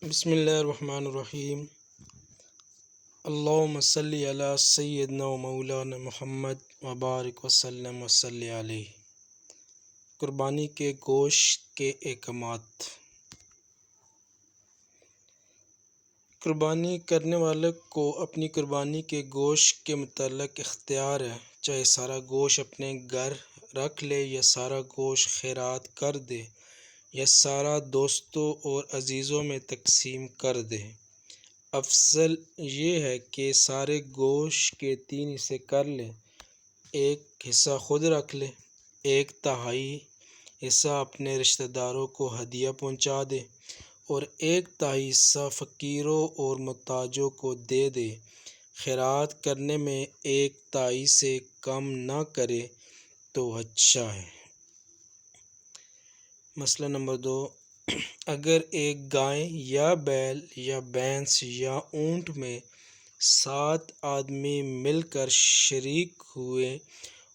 بسم اللہ الرحمن الرحیم۔ اللہم صلی علی سیدنا و مولانا محمد وبارک وسلم وصلی علیہ۔ قربانی کے گوشت کے احکامات۔ قربانی کرنے والے کو اپنی قربانی کے گوشت کے متعلق اختیار ہے، چاہے سارا گوشت اپنے گھر رکھ لے یا سارا گوشت خیرات کر دے یا سارا دوستوں اور عزیزوں میں تقسیم کر دے۔ افضل یہ ہے کہ سارے گوشت کے 3 حصے کر لے، ایک حصہ خود رکھ لے، 1/3 حصہ اپنے رشتہ داروں کو ہدیہ پہنچا دے اور 1/3 حصہ فقیروں اور محتاجوں کو دے دے۔ خیرات کرنے میں 1/3 سے کم نہ کرے تو اچھا ہے۔ مسئلہ نمبر 2، اگر ایک گائے یا بیل یا بھینس یا اونٹ میں 7 آدمی مل کر شریک ہوئے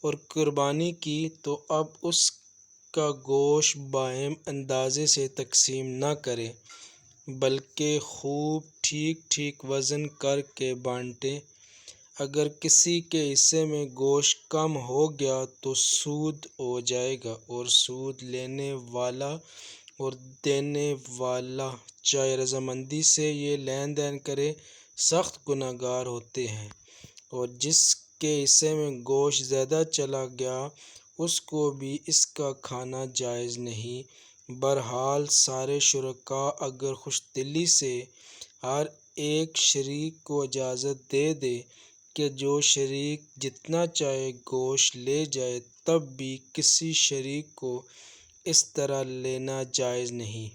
اور قربانی کی تو اب اس کا گوشت باہم اندازے سے تقسیم نہ کرے بلکہ خوب ٹھیک وزن کر کے بانٹے۔ اگر کسی کے حصے میں گوشت کم ہو گیا تو سود ہو جائے گا اور سود لینے والا اور دینے والا چاہے رضامندی سے یہ لین دین کرے سخت گناہ گار ہوتے ہیں، اور جس کے حصے میں گوشت زیادہ چلا گیا اس کو بھی اس کا کھانا جائز نہیں۔ بہرحال سارے شرکاء اگر خوش دلی سے ہر ایک شریک کو اجازت دے دے کہ جو شریک جتنا چاہے گوشت لے جائے تب بھی کسی شریک کو اس طرح لینا جائز نہیں،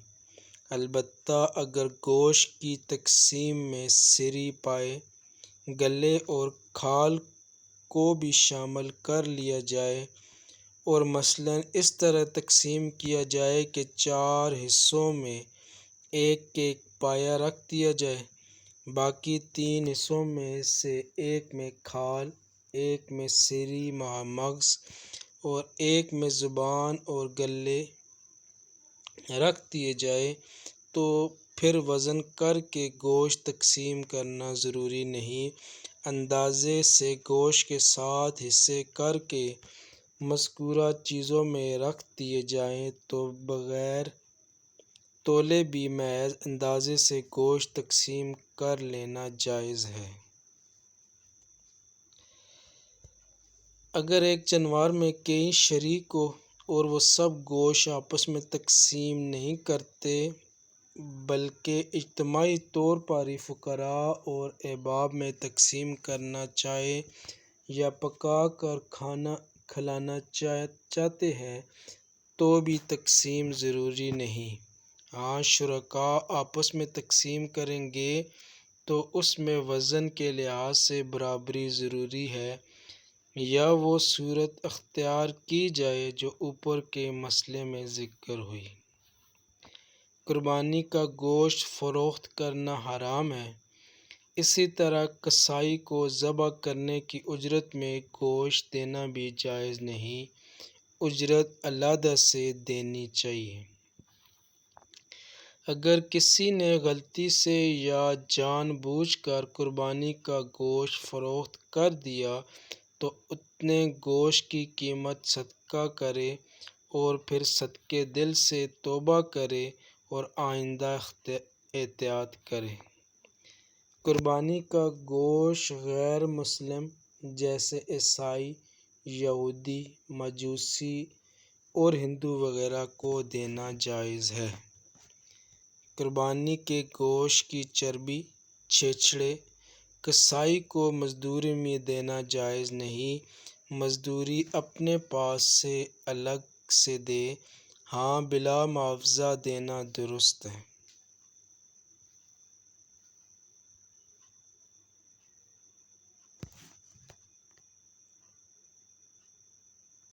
البتہ اگر گوشت کی تقسیم میں سری، پائے، گلے اور کھال کو بھی شامل کر لیا جائے اور مثلاً اس طرح تقسیم کیا جائے کہ 4 حصوں میں ایک پایا رکھ دیا جائے، باقی 3 حصوں میں سے ایک میں کھال، ایک میں سری مغز اور ایک میں زبان اور گلے رکھ دیے جائے تو پھر وزن کر کے گوشت تقسیم کرنا ضروری نہیں۔ اندازے سے گوشت کے 7 حصے کر کے مذکورہ چیزوں میں رکھ دیے جائیں تو بغیر تولے بھی محض اندازے سے گوشت تقسیم کر لینا جائز ہے۔ اگر ایک جانور میں کئی شریک ہو اور وہ سب گوشت آپس میں تقسیم نہیں کرتے بلکہ اجتماعی طور پر ہی فقراء اور احباب میں تقسیم کرنا چاہے یا پکا کر کھلانا چاہتے ہیں تو بھی تقسیم ضروری نہیں۔ ہاں، شرکاء آپس میں تقسیم کریں گے تو اس میں وزن کے لحاظ سے برابری ضروری ہے یا وہ صورت اختیار کی جائے جو اوپر کے مسئلے میں ذکر ہوئی۔ قربانی کا گوشت فروخت کرنا حرام ہے، اسی طرح قصائی کو ذبح کرنے کی اجرت میں گوشت دینا بھی جائز نہیں، اجرت علیحدہ سے دینی چاہیے۔ اگر کسی نے غلطی سے یا جان بوجھ کر قربانی کا گوشت فروخت کر دیا تو اتنے گوشت کی قیمت صدقہ کرے اور پھر صدقے دل سے توبہ کرے اور آئندہ احتیاط کرے۔ قربانی کا گوشت غیر مسلم جیسے عیسائی، یہودی، مجوسی اور ہندو وغیرہ کو دینا جائز ہے۔ قربانی کے گوشت کی چربی، چھیچڑے قصائی کو مزدوری میں دینا جائز نہیں، مزدوری اپنے پاس سے الگ سے دے، ہاں بلا معاوضہ دینا درست ہے۔